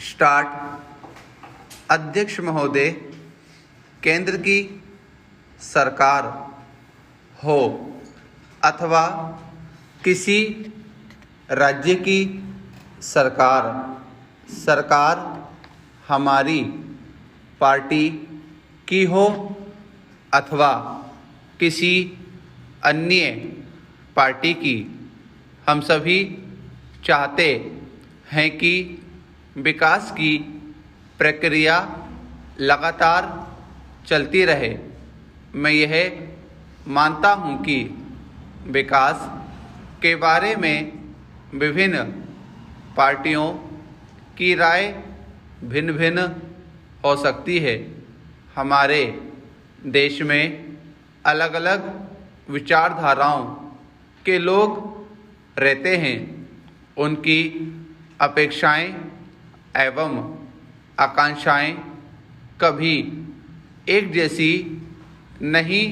Start. अध्यक्ष महोदय, केंद्र की सरकार हो अथवा किसी राज्य की सरकार हमारी पार्टी की हो अथवा किसी अन्य पार्टी की, हम सभी चाहते हैं कि विकास की प्रक्रिया लगातार चलती रहे। मैं यह मानता हूँ कि विकास के बारे में विभिन्न पार्टियों की राय भिन्न भिन्न हो सकती है। हमारे देश में अलग अलग विचारधाराओं के लोग रहते हैं। उनकी अपेक्षाएं एवं आकांक्षाएं कभी एक जैसी नहीं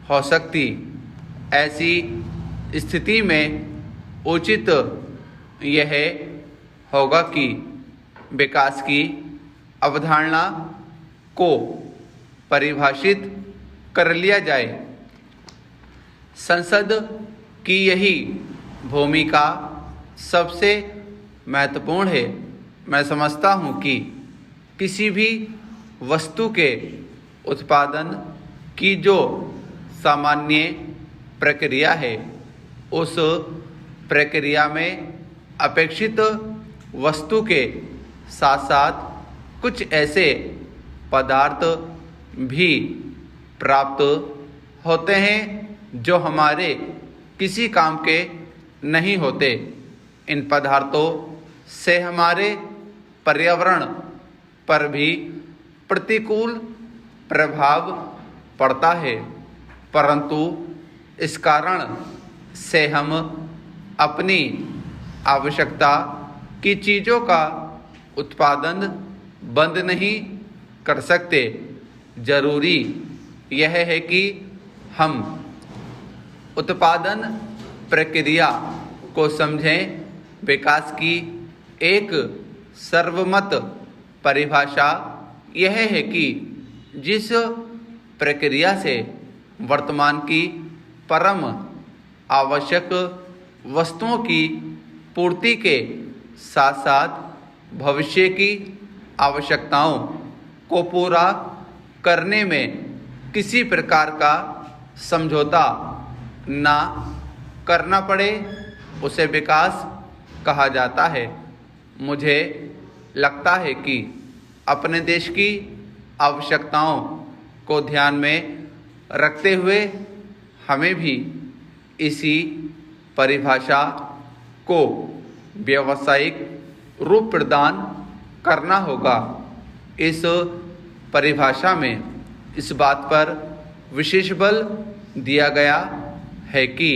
हो सकती। ऐसी स्थिति में उचित यह होगा कि विकास की अवधारणा को परिभाषित कर लिया जाए। संसद की यही भूमिका सबसे महत्वपूर्ण है। मैं समझता हूँ कि किसी भी वस्तु के उत्पादन की जो सामान्य प्रक्रिया है, उस प्रक्रिया में अपेक्षित वस्तु के साथ साथ कुछ ऐसे पदार्थ भी प्राप्त होते हैं जो हमारे किसी काम के नहीं होते। इन पदार्थों से हमारे पर्यावरण पर भी प्रतिकूल प्रभाव पड़ता है, परंतु इस कारण से हम अपनी आवश्यकता की चीज़ों का उत्पादन बंद नहीं कर सकते। जरूरी यह है कि हम उत्पादन प्रक्रिया को समझें। विकास की एक सर्वमत परिभाषा यह है कि जिस प्रक्रिया से वर्तमान की परम आवश्यक वस्तुओं की पूर्ति के साथ साथ भविष्य की आवश्यकताओं को पूरा करने में किसी प्रकार का समझौता ना करना पड़े, उसे विकास कहा जाता है। मुझे लगता है कि अपने देश की आवश्यकताओं को ध्यान में रखते हुए हमें भी इसी परिभाषा को व्यावसायिक रूप प्रदान करना होगा। इस परिभाषा में इस बात पर विशेष बल दिया गया है कि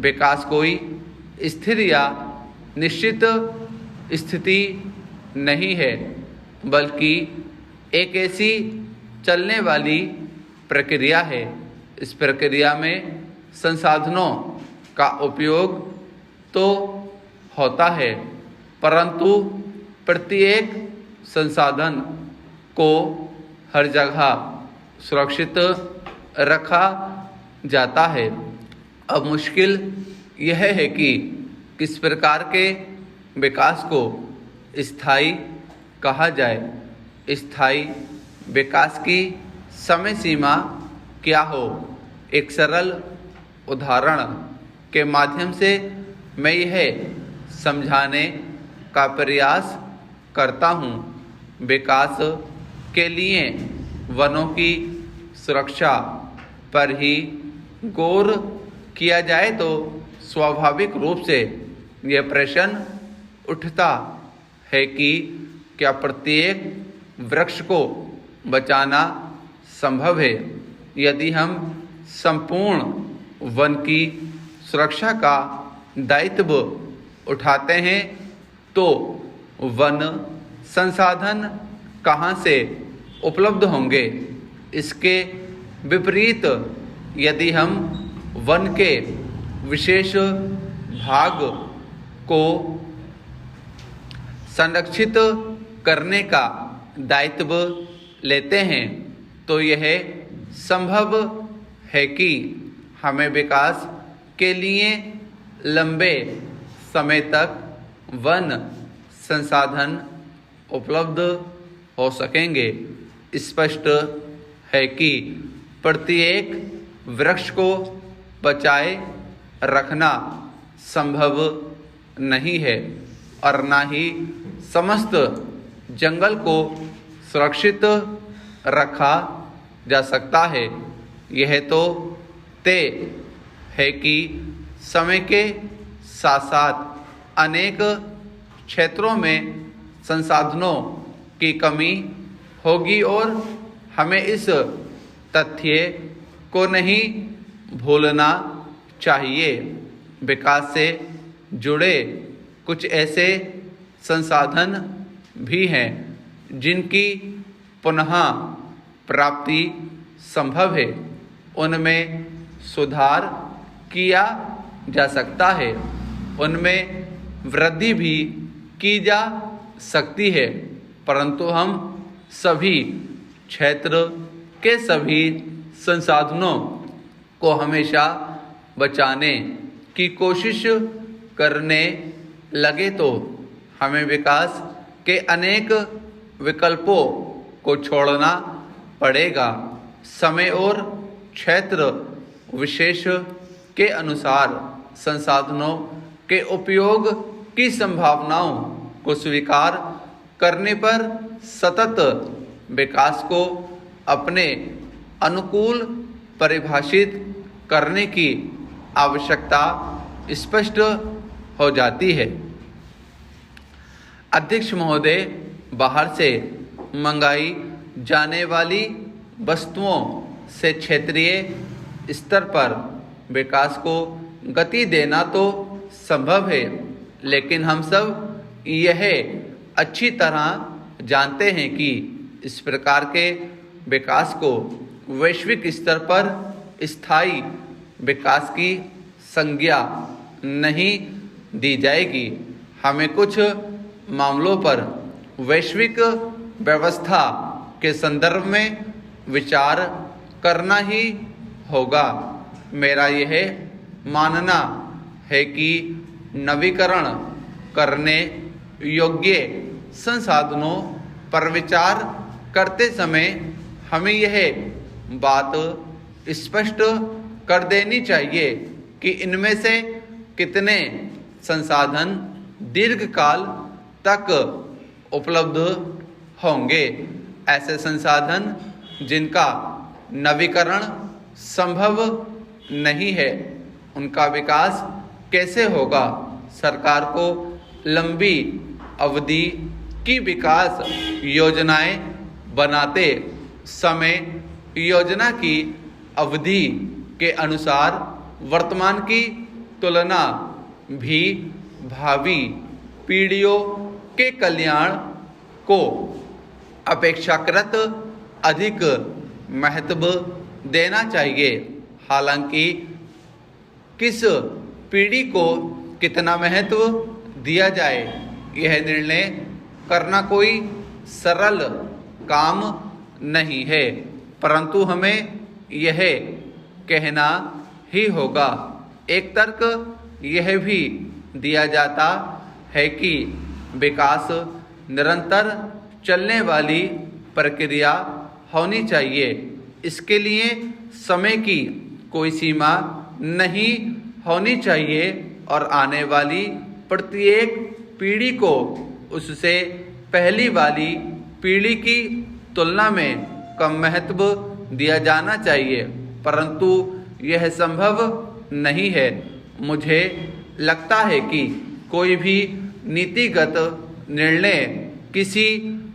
विकास कोई स्थिर या निश्चित स्थिति नहीं है, बल्कि एक ऐसी चलने वाली प्रक्रिया है। इस प्रक्रिया में संसाधनों का उपयोग तो होता है, परंतु प्रत्येक संसाधन को हर जगह सुरक्षित रखा जाता है। अब मुश्किल यह है कि किस प्रकार के विकास को स्थायी कहा जाए। स्थायी विकास की समय सीमा क्या हो? एक सरल उदाहरण के माध्यम से मैं यह समझाने का प्रयास करता हूँ। विकास के लिए वनों की सुरक्षा पर ही गौर किया जाए तो स्वाभाविक रूप से यह प्रश्न उठता है कि क्या प्रत्येक वृक्ष को बचाना संभव है? यदि हम संपूर्ण वन की सुरक्षा का दायित्व उठाते हैं तो वन संसाधन कहाँ से उपलब्ध होंगे? इसके विपरीत यदि हम वन के विशेष भाग को संरक्षित करने का दायित्व लेते हैं तो यह संभव है कि हमें विकास के लिए लंबे समय तक वन संसाधन उपलब्ध हो सकेंगे। स्पष्ट है कि प्रत्येक वृक्ष को बचाए रखना संभव नहीं है और न ही समस्त जंगल को सुरक्षित रखा जा सकता है। यह तो तय है कि समय के साथ साथ अनेक क्षेत्रों में संसाधनों की कमी होगी और हमें इस तथ्य को नहीं भूलना चाहिए। विकास से जुड़े कुछ ऐसे संसाधन भी हैं जिनकी पुनः प्राप्ति संभव है, उनमें सुधार किया जा सकता है, उनमें वृद्धि भी की जा सकती है, परंतु हम सभी क्षेत्र के सभी संसाधनों को हमेशा बचाने की कोशिश करने लगे तो हमें विकास के अनेक विकल्पों को छोड़ना पड़ेगा। समय और क्षेत्र विशेष के अनुसार संसाधनों के उपयोग की संभावनाओं को स्वीकार करने पर सतत विकास को अपने अनुकूल परिभाषित करने की आवश्यकता स्पष्ट हो जाती है। अध्यक्ष महोदय, बाहर से मंगाई जाने वाली वस्तुओं से क्षेत्रीय स्तर पर विकास को गति देना तो संभव है, लेकिन हम सब यह अच्छी तरह जानते हैं कि इस प्रकार के विकास को वैश्विक स्तर पर स्थायी विकास की संज्ञा नहीं दी जाएगी। हमें कुछ मामलों पर वैश्विक व्यवस्था के संदर्भ में विचार करना ही होगा। मेरा यह मानना है कि नवीकरण करने योग्य संसाधनों पर विचार करते समय हमें यह बात स्पष्ट कर देनी चाहिए कि इनमें से कितने संसाधन दीर्घकाल तक उपलब्ध होंगे। ऐसे संसाधन जिनका नवीकरण संभव नहीं है, उनका विकास कैसे होगा। सरकार को लंबी अवधि की विकास योजनाएं बनाते समय योजना की अवधि के अनुसार वर्तमान की तुलना भी भावी पीढ़ियों के कल्याण को अपेक्षाकृत अधिक महत्व देना चाहिए। हालांकि किस पीढ़ी को कितना महत्व दिया जाए, यह निर्णय करना कोई सरल काम नहीं है, परंतु हमें यह कहना ही होगा। एक तर्क यह भी दिया जाता है कि विकास निरंतर चलने वाली प्रक्रिया होनी चाहिए। इसके लिए समय की कोई सीमा नहीं होनी चाहिए और आने वाली प्रत्येक पीढ़ी को उससे पहली वाली पीढ़ी की तुलना में कम महत्व दिया जाना चाहिए, परंतु यह संभव नहीं है। मुझे लगता है कि कोई भी नीतिगत निर्णय किसी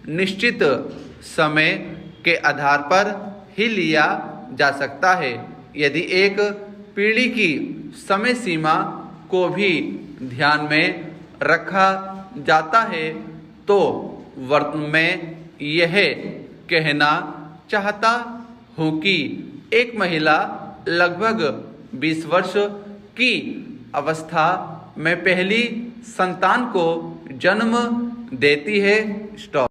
निश्चित समय के आधार पर ही लिया जा सकता है। यदि एक पीढ़ी की समय सीमा को भी ध्यान में रखा जाता है तो वर्तमान में यह कहना चाहता हूँ कि एक महिला लगभग 20 वर्ष की अवस्था में पहली संतान को जन्म देती है। स्टॉप।